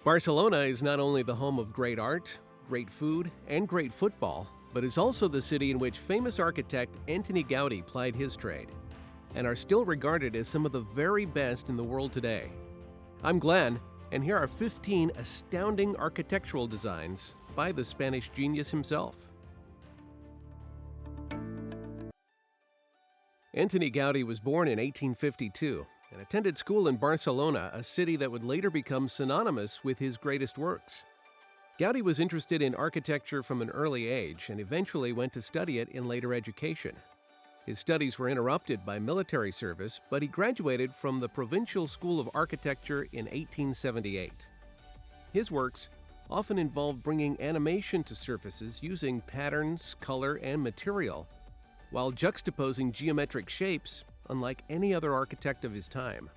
Barcelona is not only the home of great art, great food, and great football, but is also the city in which famous architect Antoni Gaudí plied his trade, and are still regarded as some of the very best in the world today. I'm Glenn, and here are 15 astounding architectural designs by the Spanish genius himself. Antoni Gaudí was born in 1852 and attended school in Barcelona, a city that would later become synonymous with his greatest works. Gaudí was interested in architecture from an early age and eventually went to study it in later education. His studies were interrupted by military service, but he graduated from the Provincial School of Architecture in 1878. His works often involved bringing animation to surfaces using patterns, color, and material, while juxtaposing geometric shapes unlike any other architect of his time.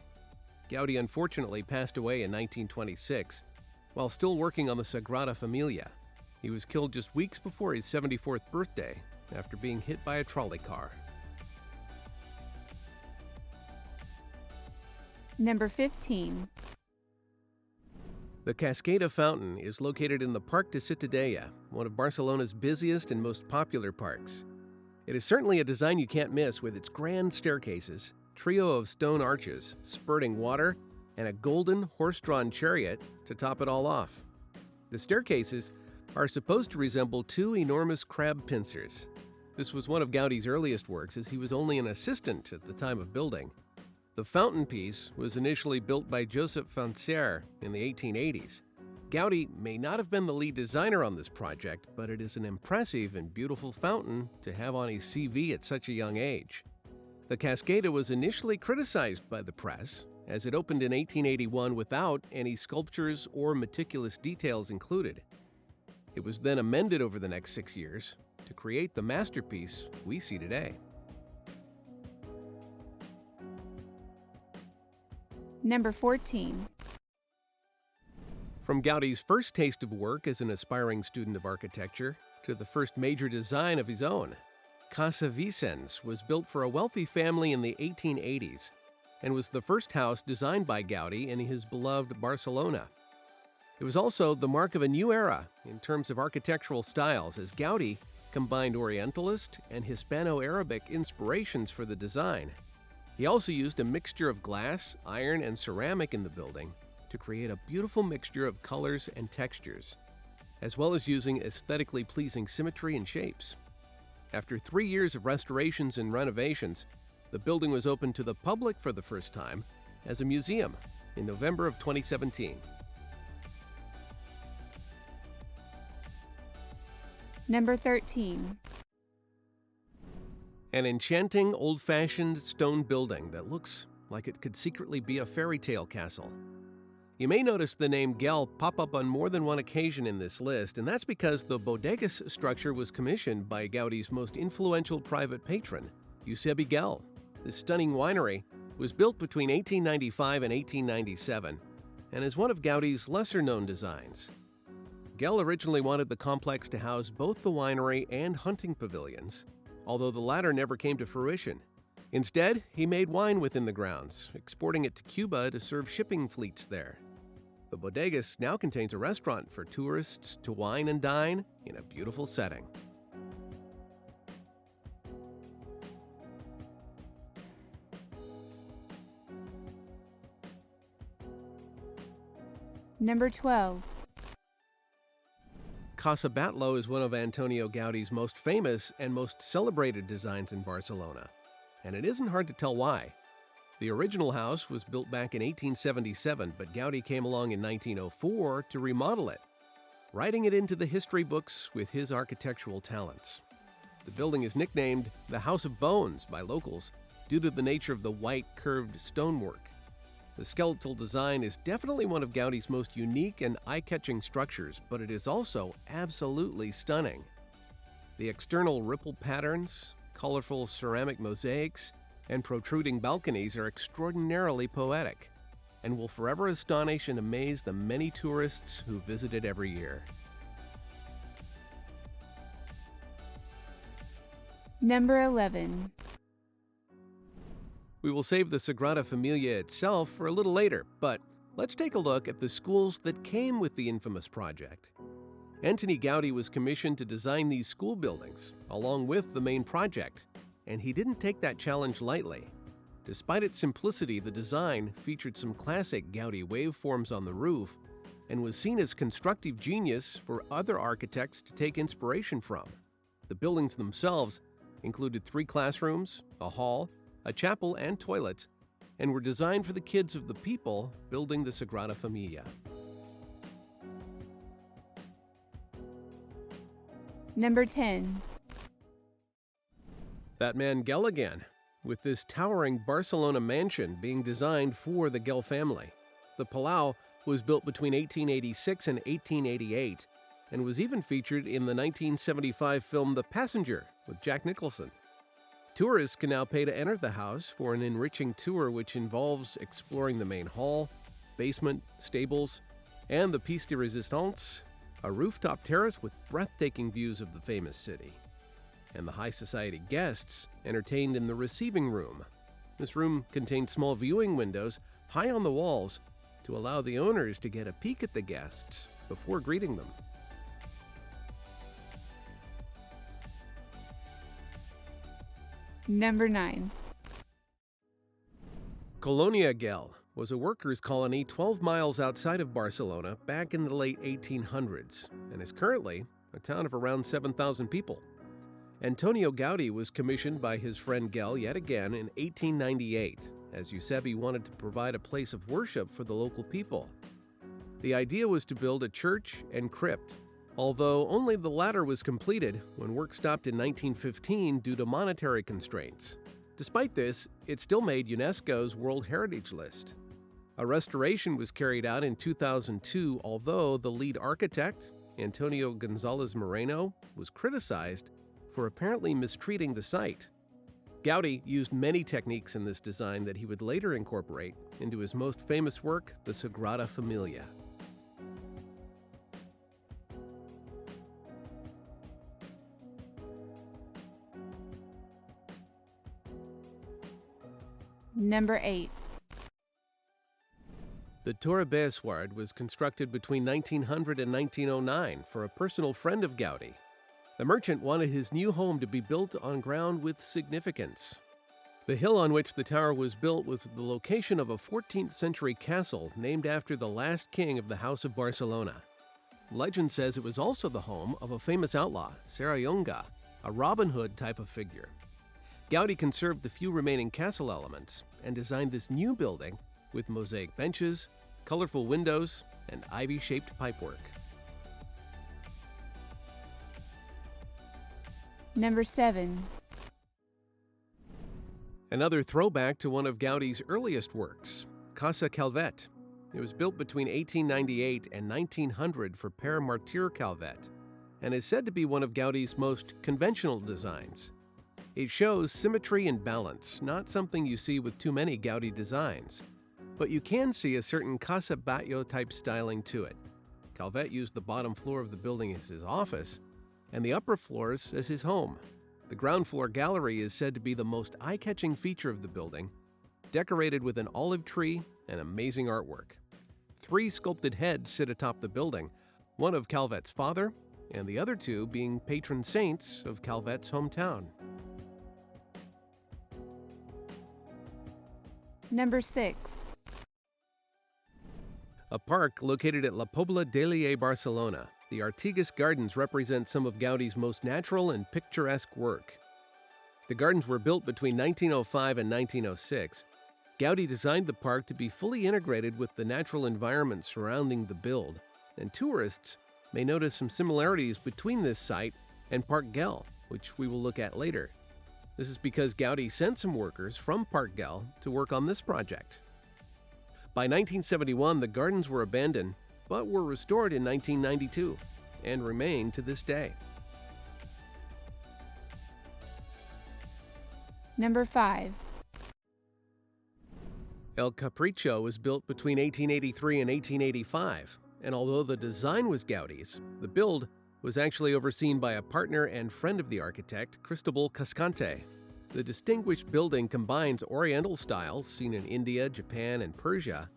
Gaudí unfortunately passed away in 1926 while still working on the Sagrada Familia. He was killed just weeks before his 74th birthday after being hit by a trolley car. Number 15. The Cascada Fountain is located in the Parc de Ciutadella, one of Barcelona's busiest and most popular parks. It is certainly a design you can't miss with its grand staircases, trio of stone arches, spurting water, and a golden horse-drawn chariot to top it all off. The staircases are supposed to resemble two enormous crab pincers. This was one of Gaudí's earliest works, as he was only an assistant at the time of building. The fountain piece was initially built by Josep Fontserè in the 1880s. Gaudí may not have been the lead designer on this project, but it is an impressive and beautiful fountain to have on his CV at such a young age. The Cascada was initially criticized by the press, as it opened in 1881 without any sculptures or meticulous details included. It was then amended over the next 6 years to create the masterpiece we see today. Number 14. From Gaudí's first taste of work as an aspiring student of architecture to the first major design of his own, Casa Vicens was built for a wealthy family in the 1880s and was the first house designed by Gaudí in his beloved Barcelona. It was also the mark of a new era in terms of architectural styles, as Gaudí combined Orientalist and Hispano-Arabic inspirations for the design. He also used a mixture of glass, iron, and ceramic in the building to create a beautiful mixture of colors and textures, as well as using aesthetically pleasing symmetry and shapes. After 3 years of restorations and renovations, the building was opened to the public for the first time as a museum in November of 2017. Number 13. An enchanting, old-fashioned stone building that looks like it could secretly be a fairy tale castle. You may notice the name Güell pop up on more than one occasion in this list, and that's because the Bodegas structure was commissioned by Gaudí's most influential private patron, Eusebi Güell. This stunning winery was built between 1895 and 1897 and is one of Gaudí's lesser-known designs. Güell originally wanted the complex to house both the winery and hunting pavilions, although the latter never came to fruition. Instead, he made wine within the grounds, exporting it to Cuba to serve shipping fleets there. The Bodegas now contains a restaurant for tourists to wine and dine in a beautiful setting. Number 12. Casa Batlló is one of Antonio Gaudí's most famous and most celebrated designs in Barcelona, and it isn't hard to tell why. The original house was built back in 1877, but Gaudí came along in 1904 to remodel it, writing it into the history books with his architectural talents. The building is nicknamed the House of Bones by locals due to the nature of the white, curved stonework. The skeletal design is definitely one of Gaudí's most unique and eye-catching structures, but it is also absolutely stunning. The external ripple patterns, colorful ceramic mosaics, and protruding balconies are extraordinarily poetic and will forever astonish and amaze the many tourists who visit it every year. Number 11. We will save the Sagrada Familia itself for a little later, but Let's take a look at the schools that came with the infamous project. Antoni Gaudí was commissioned to design these school buildings, along with the main project, and he didn't take that challenge lightly. Despite its simplicity, the design featured some classic Gaudí waveforms on the roof and was seen as constructive genius for other architects to take inspiration from. The buildings themselves included 3 classrooms, a hall, a chapel, and toilets, and were designed for the kids of the people building the Sagrada Familia. Number 10. That man Gell again, with this towering Barcelona mansion being designed for the Gell family. The Palau was built between 1886 and 1888 and was even featured in the 1975 film The Passenger with Jack Nicholson. Tourists can now pay to enter the house for an enriching tour which involves exploring the main hall, basement, stables, and the Piste de Resistance, a rooftop terrace with breathtaking views of the famous city. And the high society guests entertained in the receiving room. This room contained small viewing windows high on the walls to allow the owners to get a peek at the guests before greeting them. Number 9. Colonia Gell was a workers' colony 12 miles outside of Barcelona back in the late 1800s and is currently a town of around 7,000 people. Antonio Gaudí was commissioned by his friend Gell yet again in 1898, as Eusebi wanted to provide a place of worship for the local people. The idea was to build a church and crypt, although only the latter was completed when work stopped in 1915 due to monetary constraints. Despite this, it still made UNESCO's World Heritage List. A restoration was carried out in 2002, although the lead architect, Antonio González Moreno, was criticized for apparently mistreating the site. Gaudí used many techniques in this design that he would later incorporate into his most famous work, the Sagrada Familia. Number 8. The Torre Beasaud was constructed between 1900 and 1909 for a personal friend of Gaudí. The merchant wanted his new home to be built on ground with significance. The hill on which the tower was built was the location of a 14th century castle named after the last king of the House of Barcelona. Legend says it was also the home of a famous outlaw, Serrallonga, a Robin Hood type of figure. Gaudí conserved the few remaining castle elements and designed this new building with mosaic benches, colorful windows, and ivy-shaped pipework. Number 7. Another throwback to one of Gaudí's earliest works, Casa Calvet. It was built between 1898 and 1900 for Pere Martí Calvet and is said to be one of Gaudí's most conventional designs. It shows symmetry and balance, not something you see with too many Gaudí designs, but you can see a certain Casa Batlló type styling to it. Calvet used the bottom floor of the building as his office and the upper floors as his home. The ground floor gallery is said to be the most eye-catching feature of the building, decorated with an olive tree and amazing artwork. 3 sculpted heads sit atop the building, one of Calvet's father, and the other 2 being patron saints of Calvet's hometown. Number 6. A park located at La Pobla d'Allier, Barcelona, the Artigas Gardens represent some of Gaudí's most natural and picturesque work. The gardens were built between 1905 and 1906. Gaudí designed the park to be fully integrated with the natural environment surrounding the build, and tourists may notice some similarities between this site and Parc Güell, which we will look at later. This is because Gaudí sent some workers from Parc Güell to work on this project. By 1971, the gardens were abandoned, but were restored in 1992 and remain to this day. Number 5. El Capricho was built between 1883 and 1885, and although the design was Gaudí's, the build was actually overseen by a partner and friend of the architect, Cristobal Cascante. The distinguished building combines Oriental styles seen in India, Japan, and Persia,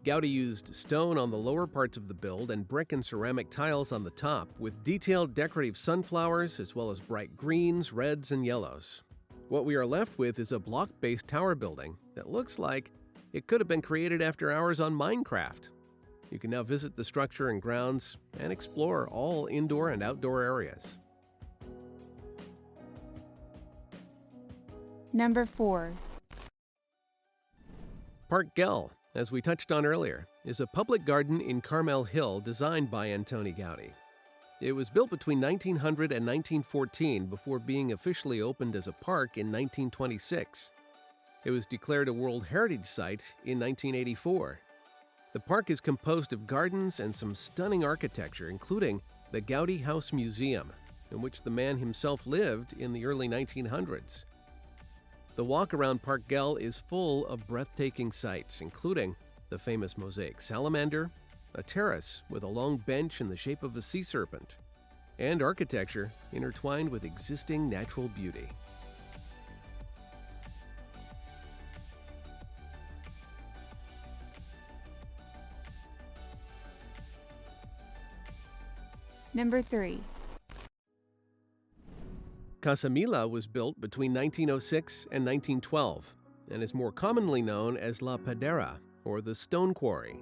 Gaudi used stone on the lower parts of the build and brick and ceramic tiles on the top, with detailed decorative sunflowers as well as bright greens, reds, and yellows. What we are left with is a block-based tower building that looks like it could have been created after hours on Minecraft. You can now visit the structure and grounds and explore all indoor and outdoor areas. Number 4. Park Güell, as we touched on earlier, is a public garden in Carmel Hill designed by Antoni Gaudi. It was built between 1900 and 1914 before being officially opened as a park in 1926. It was declared a World Heritage Site in 1984. The park is composed of gardens and some stunning architecture, including the Gaudi House Museum, in which the man himself lived in the early 1900s. The walk around Park Güell is full of breathtaking sights, including the famous mosaic salamander, a terrace with a long bench in the shape of a sea serpent, and architecture intertwined with existing natural beauty. Number 3. Casa Mila was built between 1906 and 1912 and is more commonly known as La Pedrera, or the Stone Quarry.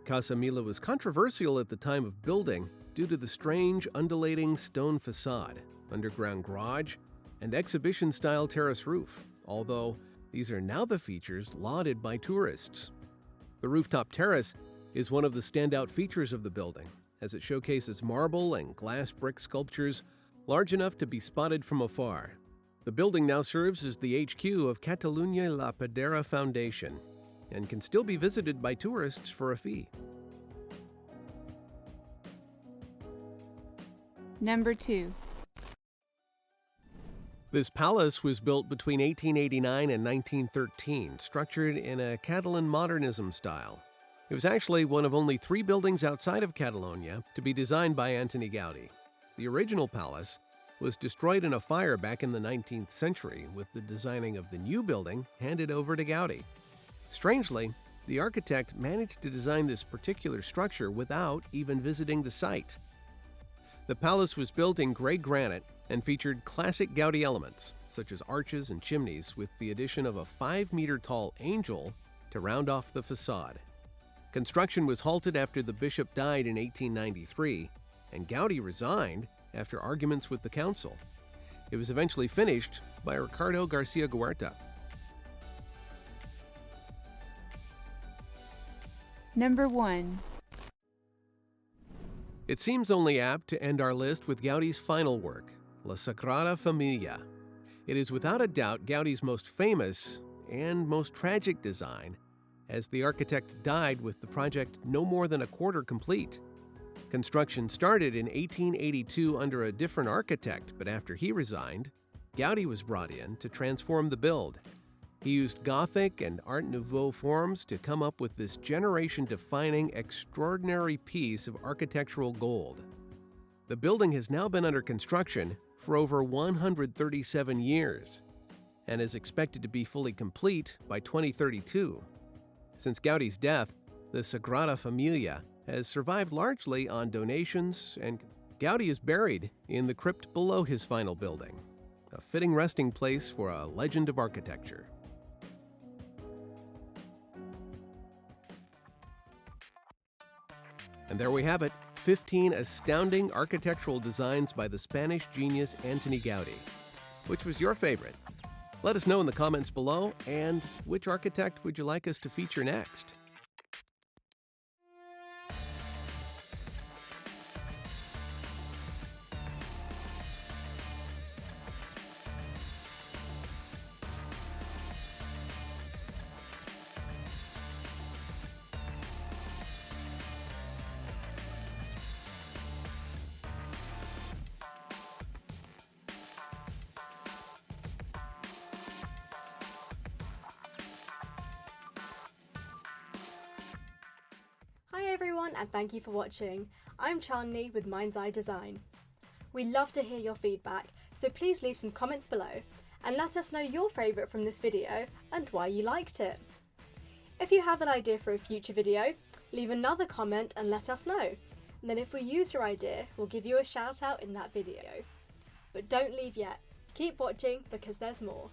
Casa Mila was controversial at the time of building due to the strange undulating stone facade, underground garage, and exhibition-style terrace roof, although these are now the features lauded by tourists. The rooftop terrace is one of the standout features of the building, as it showcases marble and glass brick sculptures large enough to be spotted from afar. The building now serves as the HQ of Catalunya La Pedrera Foundation and can still be visited by tourists for a fee. Number 2. This palace was built between 1889 and 1913, structured in a Catalan modernism style. It was actually one of only 3 buildings outside of Catalonia to be designed by Antoni Gaudi. The original palace was destroyed in a fire back in the 19th century, with the designing of the new building handed over to Gaudi. Strangely, the architect managed to design this particular structure without even visiting the site. The palace was built in gray granite and featured classic Gaudi elements, such as arches and chimneys, with the addition of a 5-meter-tall angel to round off the facade. Construction was halted after the bishop died in 1893, and Gaudi resigned after arguments with the council. It was eventually finished by Ricardo Garcia Huerta. Number 1. It seems only apt to end our list with Gaudi's final work, La Sagrada Familia. It is without a doubt Gaudi's most famous and most tragic design, as the architect died with the project no more than a quarter complete. Construction started in 1882 under a different architect, but after he resigned, Gaudi was brought in to transform the build. He used Gothic and Art Nouveau forms to come up with this generation-defining, extraordinary piece of architectural gold. The building has now been under construction for over 137 years and is expected to be fully complete by 2032. Since Gaudi's death, the Sagrada Familia has survived largely on donations, and Gaudi is buried in the crypt below his final building, a fitting resting place for a legend of architecture. And there we have it, 15 astounding architectural designs by the Spanish genius Antoni Gaudi. Which was your favorite? Let us know in the comments below, and which architect would you like us to feature next? Hi everyone, and thank you for watching. I'm Chandni with Mind's Eye Design. We love to hear your feedback, so please leave some comments below and let us know your favourite from this video and why you liked it. If you have an idea for a future video, leave another comment and let us know. And then if we use your idea, we'll give you a shout out in that video. But don't leave yet. Keep watching because there's more.